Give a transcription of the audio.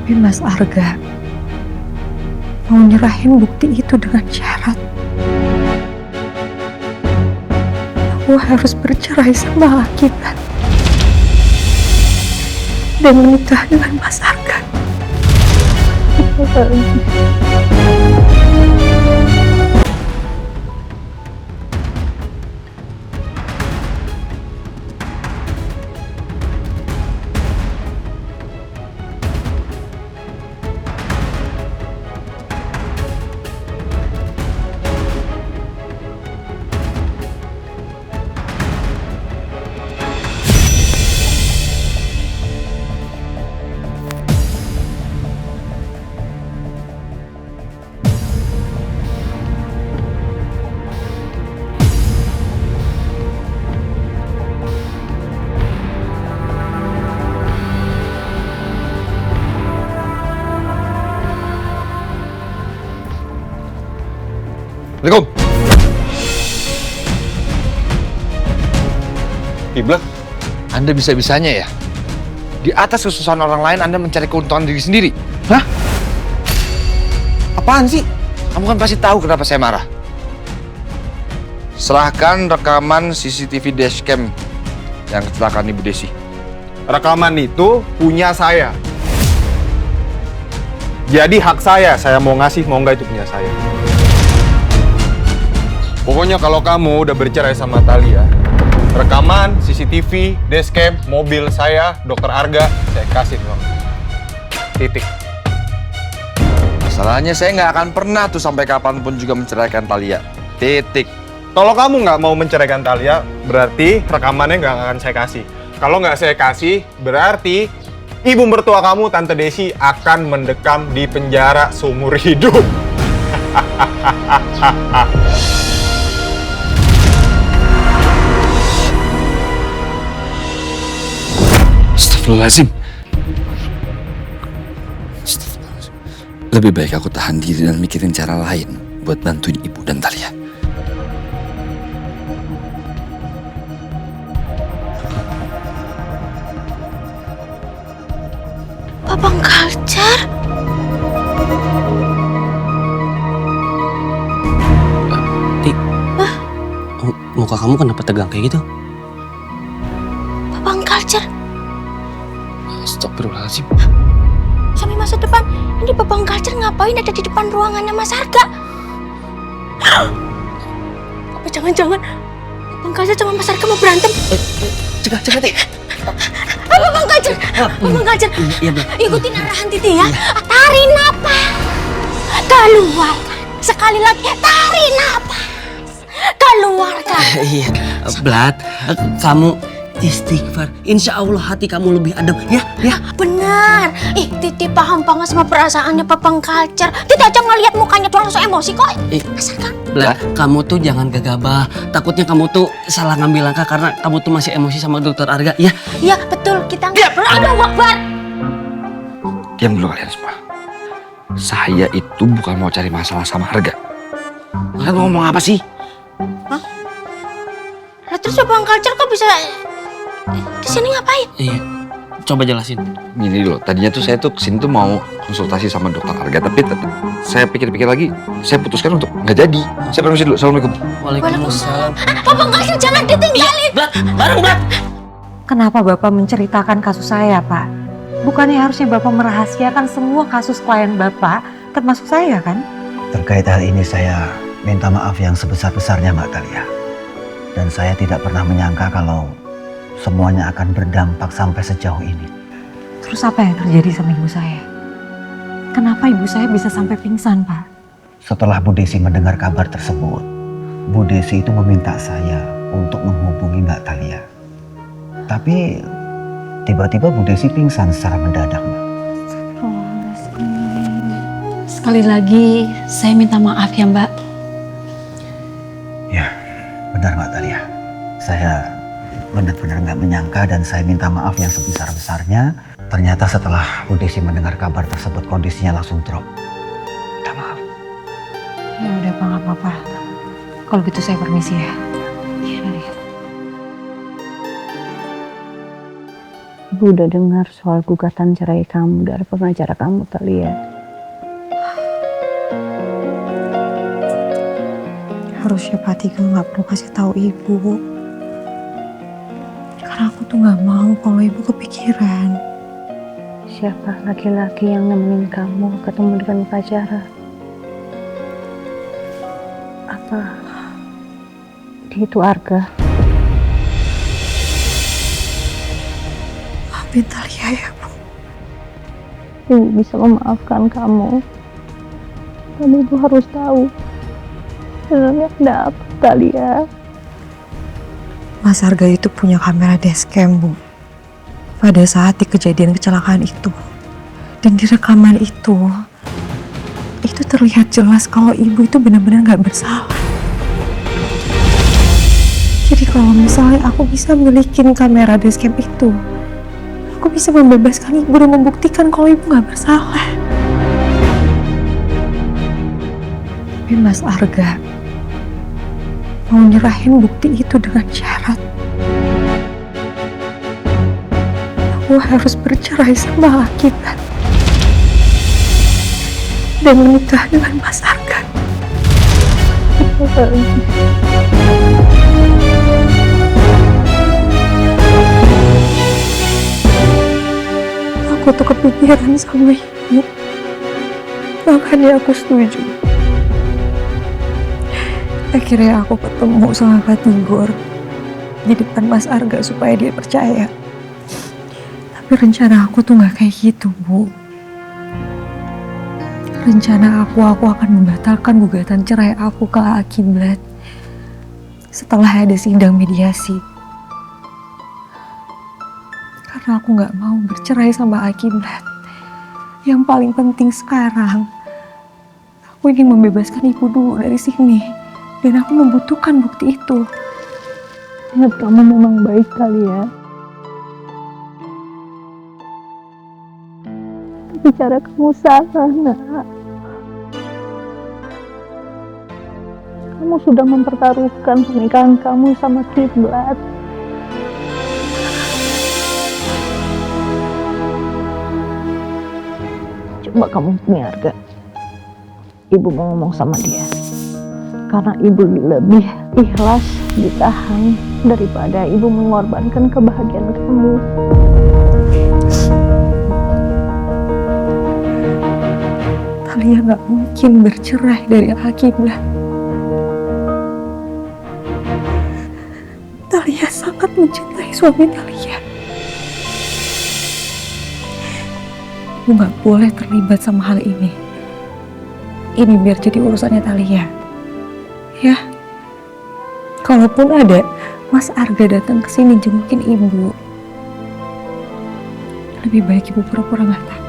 Tapi Mas Arga mau nyerahin bukti itu dengan syarat aku harus bercerai sama laki dan menikah dengan Mas Arga. Assalamualaikum. Kiblat, Anda bisa-bisanya ya? Di atas kesusahan orang lain Anda mencari keuntungan diri sendiri. Hah? Apaan sih? Kamu kan pasti tahu kenapa saya marah. Serahkan rekaman CCTV dashcam yang kecelakaan Ibu Desi. Rekaman itu punya saya. Jadi hak saya mau ngasih, mau nggak itu punya saya. Pokoknya kalau kamu udah bercerai sama Thalia, rekaman, CCTV, dashcam, mobil saya, Dokter Arga, saya kasih ke kamu. Titik. Masalahnya saya nggak akan pernah tuh sampai kapanpun juga menceraikan Thalia. Titik. Kalau kamu nggak mau menceraikan Thalia, berarti rekamannya nggak akan saya kasih. Kalau nggak saya kasih, berarti ibu mertua kamu, Tante Desi, akan mendekam di penjara seumur hidup. Astagfirullahaladzim. Lebih baik aku tahan diri dan mikirin cara lain buat bantuin ibu dan Thalia. Babang Kalcar? Muka kamu kenapa tegang kayak gitu? Babang Kalcar? Astagfirullahaladzim. Sampai masa depan, ini Babang Kalcar ngapain ada di depan ruangannya Mas Arga? Apa jangan-jangan Babang Kalcar sama Mas Arga mau berantem? Cegah, Ti. Babang Kalcar, Babang Kalcar, ikutin arahan Titi ya. Tarik napas, keluarkan. Sekali lagi, tarik napas, keluarkan. Iya, Blat, kamu istighfar. Insya Allah hati kamu lebih adem, ya. Benar. Titi paham banget sama perasaannya Babang Kalcar. Titi aja ngeliat mukanya tuh langsung emosi kok. Asalkan. Blat, kamu tuh jangan gegabah. Takutnya kamu tuh salah ngambil langkah karena kamu tuh masih emosi sama Dokter Arga, ya. Iya betul, kita nggak Allahu Akbar. Diam dulu kalian semua. Saya itu bukan mau cari masalah sama Arga. Kalian ngomong apa sih? Lah terus Babang Kalcar kok bisa kesini ngapain? Iya, coba jelasin. Gini dulu, tadinya tuh saya tuh kesini tuh mau konsultasi sama Dokter Arga, tapi saya pikir-pikir lagi, saya putuskan untuk nggak jadi. Saya permisi dulu. Assalamualaikum. Waalaikumsalam. Babang Kalcar jangan ditinggalin. Blat, bareng Blat. Kenapa Bapak menceritakan kasus saya, Pak? Bukannya harusnya Bapak merahasiakan semua kasus klien Bapak, termasuk saya kan? Terkait hal ini saya minta maaf yang sebesar-besarnya Mbak Thalia. Dan saya tidak pernah menyangka kalau semuanya akan berdampak sampai sejauh ini. Terus apa yang terjadi sama ibu saya? Kenapa ibu saya bisa sampai pingsan, Pak? Setelah Bu Desi mendengar kabar tersebut, Bu Desi itu meminta saya untuk menghubungi Mbak Thalia. Tapi tiba-tiba Bu Desi pingsan secara mendadak, Mbak. Sekali lagi saya minta maaf ya Mbak. Ya, benar Mbak Thalia. Saya benar-benar nggak menyangka dan saya minta maaf yang sebesar-besarnya. Ternyata setelah Bu Desi mendengar kabar tersebut kondisinya langsung drop. Minta maaf. Ya udah Pak, nggak apa-apa. Kalau gitu saya permisi ya. Iya. Bu Ibu udah dengar soal gugatan cerai kamu dari pengacara kamu, Talia. Harusnya Pak Tigel nggak perlu kasih tahu ibu. Karena aku tuh nggak mau kalau ibu kepikiran. Siapa laki-laki yang nemenin kamu ketemu dengan pengacara? Apa dia itu Arga? Maafin Talia ya, Bu. Ibu bisa memaafkan kamu. Dan ibu harus tahu sebenarnya ada apa, Talia. Mas Arga itu punya kamera dashcam, Bu. Pada saat di kejadian kecelakaan itu. Dan di rekaman itu terlihat jelas kalau ibu itu benar-benar nggak bersalah. Jadi kalau misalnya aku bisa milikin kamera dashcam itu, aku bisa membebaskan ibu dan membuktikan kalau ibu nggak bersalah. Tapi Mas Arga mau nyerahin bukti itu dengan syarat aku harus bercerai sama Akibat dan menikah dengan Mas Arga. Aku tuh kepikiran sama ibu, makanya aku setuju. Akhirnya aku ketemu sama Pak Tigor di depan Mas Arga supaya dia percaya. Tapi rencana aku tuh gak kayak gitu, Bu. Rencana aku akan membatalkan gugatan cerai aku ke Akibat setelah ada sidang mediasi. Karena aku gak mau bercerai sama Akibat. Yang paling penting sekarang, aku ingin membebaskan ibu dulu dari sini. Dan aku membutuhkan bukti itu. Ingat, kamu memang baik kali ya. Tapi cara kamu salah, Nak. Kamu sudah mempertaruhkan pernikahan kamu sama Kiblat. Coba kamu punya harga. Ibu mau ngomong sama dia. Karena ibu lebih ikhlas ditahan daripada ibu mengorbankan kebahagiaan kamu. Talia gak mungkin bercerai dari Akibat. Talia sangat mencintai suami Talia. Ibu gak boleh terlibat sama hal ini. Ini biar jadi urusannya Talia. Ya, kalaupun ada Mas Arga datang ke sini jengukin ibu, lebih baik ibu pura-pura nggak tahu.